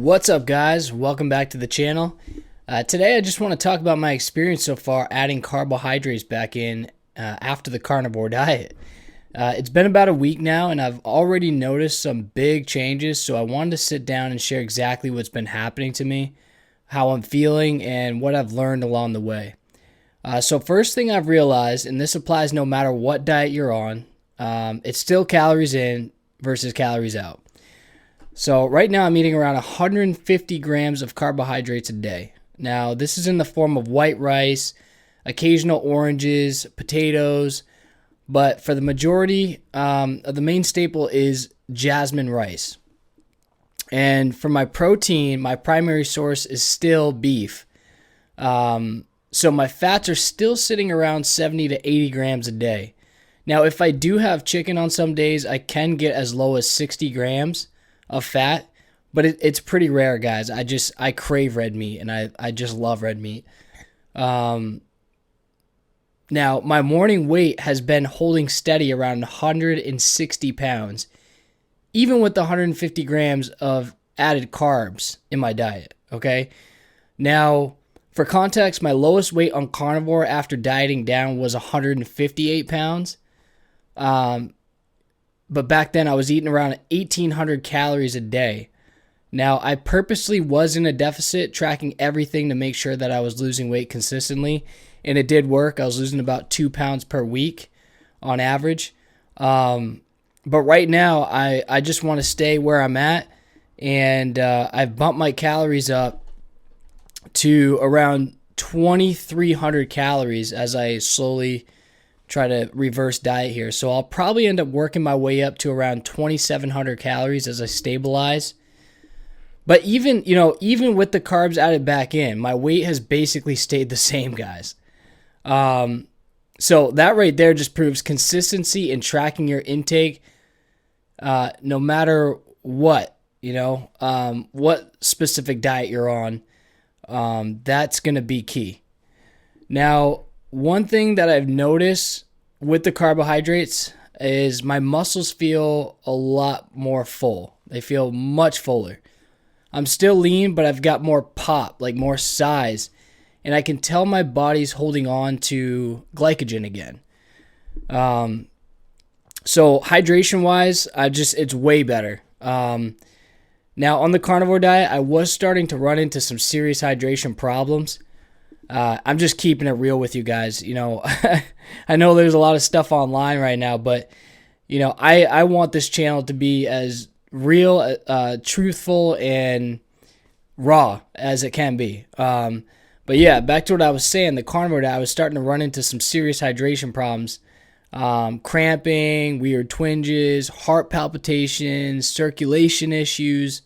What's up, guys? Welcome back to the channel. Today I just want to talk about my experience so far adding carbohydrates back in after the carnivore diet. It's been about a week now and I've already noticed some big changes, so I wanted to sit down and share exactly what's been happening to me, how I'm feeling, and what I've learned along the way. So first thing I've realized, and this applies no matter what diet you're on, it's still calories in versus calories out. So right now I'm eating around 150 grams of carbohydrates a day. Now this is in the form of white rice, occasional oranges, potatoes, but for the majority, the main staple is jasmine rice. And for my protein, my primary source is still beef. So my fats are still sitting around 70 to 80 grams a day. Now if I do have chicken on some days, I can get as low as 60 grams of fat, but it's pretty rare, guys. I crave red meat, and I just love red meat. Now my morning weight has been holding steady around 160 pounds, even with the 150 grams of added carbs in my diet. Okay, now for context, my lowest weight on carnivore after dieting down was 158 pounds. But back then I was eating around 1,800 calories a day. Now I purposely was in a deficit, tracking everything to make sure that I was losing weight consistently, and it did work. I was losing about 2 pounds per week on average. But right now I just want to stay where I'm at, and I've bumped my calories up to around 2,300 calories as I slowly try to reverse diet here. So I'll probably end up working my way up to around 2,700 calories as I stabilize. But even with the carbs added back in, my weight has basically stayed the same, guys. So that right there just proves consistency in tracking your intake, no matter what, what specific diet you're on. That's going to be key. Now, one thing that I've noticed with the carbohydrates is my muscles feel a lot more full. They feel much fuller. I'm still lean, but I've got more pop, like more size, and I can tell my body's holding on to glycogen again. So hydration-wise, it's way better. Now on the carnivore diet, I was starting to run into some serious hydration problems. I'm just keeping it real with you guys. I know there's a lot of stuff online right now, but I want this channel to be as real, truthful, and raw as it can be. But yeah, back to what I was saying, the carnivore diet, I was starting to run into some serious hydration problems. Cramping, weird twinges, heart palpitations, circulation issues.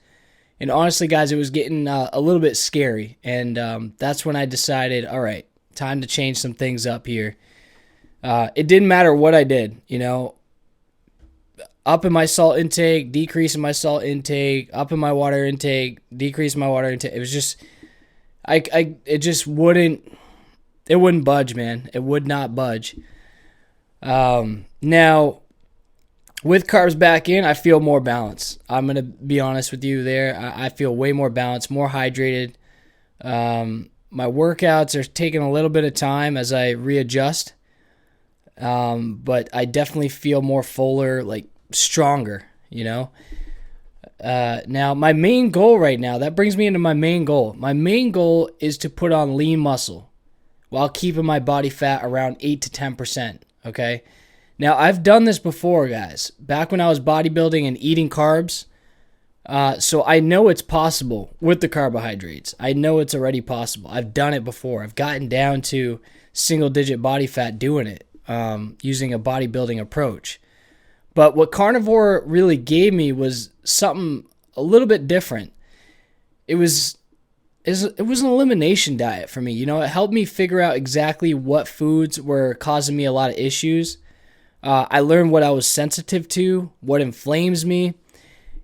And honestly, guys, it was getting a little bit scary. And that's when I decided, all right, time to change some things up here. It didn't matter what I did, up in my salt intake, decreasing my salt intake, up in my water intake, decreasing my water intake. It was just, it wouldn't budge, man. It would not budge. Now, with carbs back in, I feel more balanced. I'm going to be honest with you there. I feel way more balanced, more hydrated. My workouts are taking a little bit of time as I readjust. But I definitely feel more fuller, like stronger, Now, my main goal right now, that brings me into my main goal. My main goal is to put on lean muscle while keeping my body fat around 8 to 10%, okay? Now, I've done this before, guys, back when I was bodybuilding and eating carbs. So I know it's possible with the carbohydrates. I know it's already possible. I've done it before. I've gotten down to single-digit body fat doing it, using a bodybuilding approach. But what carnivore really gave me was something a little bit different. It was an elimination diet for me. It helped me figure out exactly what foods were causing me a lot of issues. I learned what I was sensitive to, what inflames me,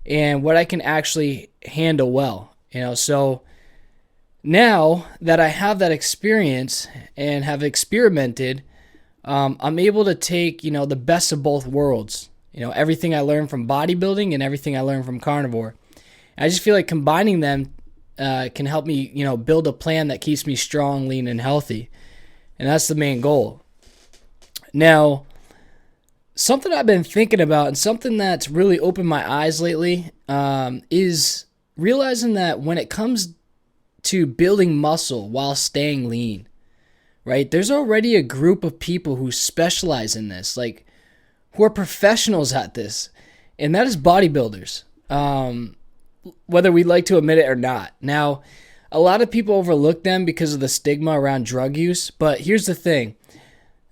and what I can actually handle well. So now that I have that experience and have experimented, I'm able to take, the best of both worlds. Everything I learned from bodybuilding and everything I learned from carnivore. I just feel like combining them can help me, build a plan that keeps me strong, lean, and healthy. And that's the main goal. Now, something I've been thinking about and something that's really opened my eyes lately is realizing that when it comes to building muscle while staying lean, right? There's already a group of people who specialize in this, like who are professionals at this, and that is bodybuilders, whether we like to admit it or not. Now, a lot of people overlook them because of the stigma around drug use, but here's the thing.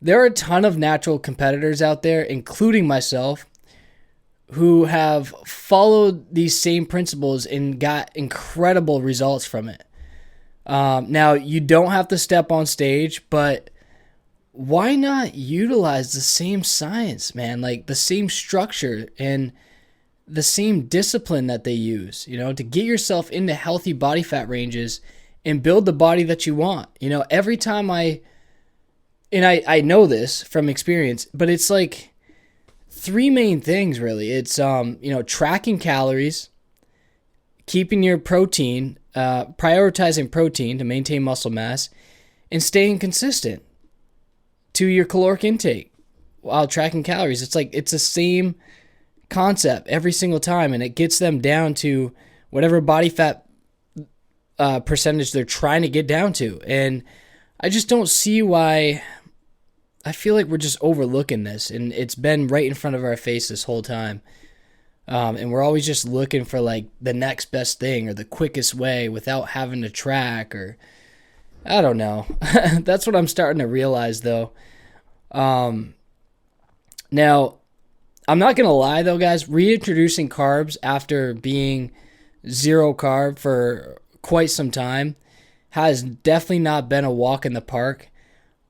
There are a ton of natural competitors out there, including myself, who have followed these same principles and got incredible results from it. Now, you don't have to step on stage, but why not utilize the same science, man? Like the same structure and the same discipline that they use, to get yourself into healthy body fat ranges and build the body that you want. Every time I know this from experience, but it's like three main things really. It's, tracking calories, keeping your protein, prioritizing protein to maintain muscle mass, and staying consistent to your caloric intake while tracking calories. It's like, it's the same concept every single time, and it gets them down to whatever body fat percentage they're trying to get down to. And I just don't see why. I feel like we're just overlooking this, and it's been right in front of our face this whole time. And we're always just looking for like the next best thing or the quickest way without having to track, or I don't know. That's what I'm starting to realize though. Now, I'm not going to lie though, guys, reintroducing carbs after being zero carb for quite some time has definitely not been a walk in the park.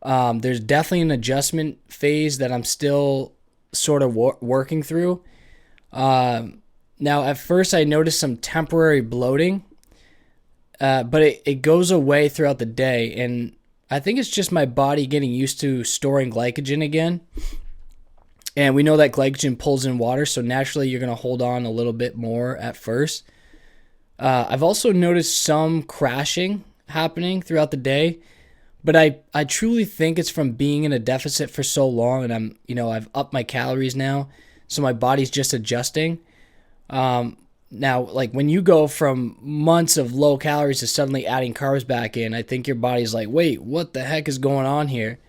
There's definitely an adjustment phase that I'm still sort of working through. Now, at first I noticed some temporary bloating, but it goes away throughout the day. And I think it's just my body getting used to storing glycogen again. And we know that glycogen pulls in water, so naturally you're going to hold on a little bit more at first. I've also noticed some crashing happening throughout the day, but I truly think it's from being in a deficit for so long, and I've upped my calories now, so my body's just adjusting. Now, like when you go from months of low calories to suddenly adding carbs back in, I think your body's like, wait, what the heck is going on here?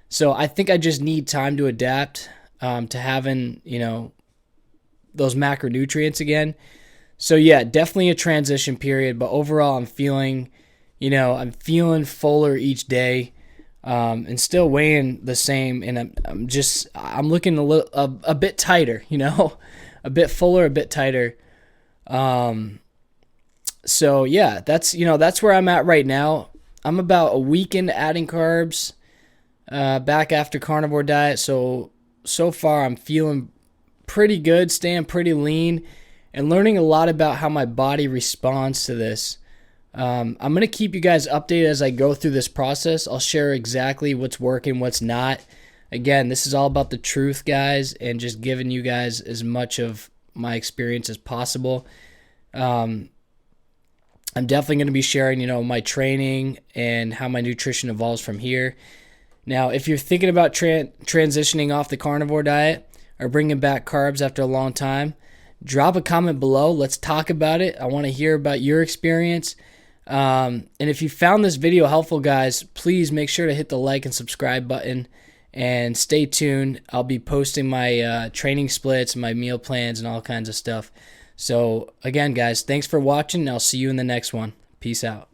So I think I just need time to adapt to having, those macronutrients again. So yeah, definitely a transition period, but overall I'm feeling fuller each day, and still weighing the same. And I'm looking a bit tighter, a bit fuller, a bit tighter. So yeah, that's where I'm at right now. I'm about a week into adding carbs, back after carnivore diet. So far I'm feeling pretty good, staying pretty lean, and learning a lot about how my body responds to this. I'm going to keep you guys updated as I go through this process. I'll share exactly what's working, what's not. Again, this is all about the truth, guys, and just giving you guys as much of my experience as possible. I'm definitely going to be sharing, my training and how my nutrition evolves from here. Now, if you're thinking about transitioning off the carnivore diet or bringing back carbs after a long time, drop a comment below. Let's talk about it. I want to hear about your experience. And if you found this video helpful, guys, please make sure to hit the like and subscribe button and stay tuned. I'll be posting my training splits, my meal plans, and all kinds of stuff. So again, guys, thanks for watching, and I'll see you in the next one. Peace out.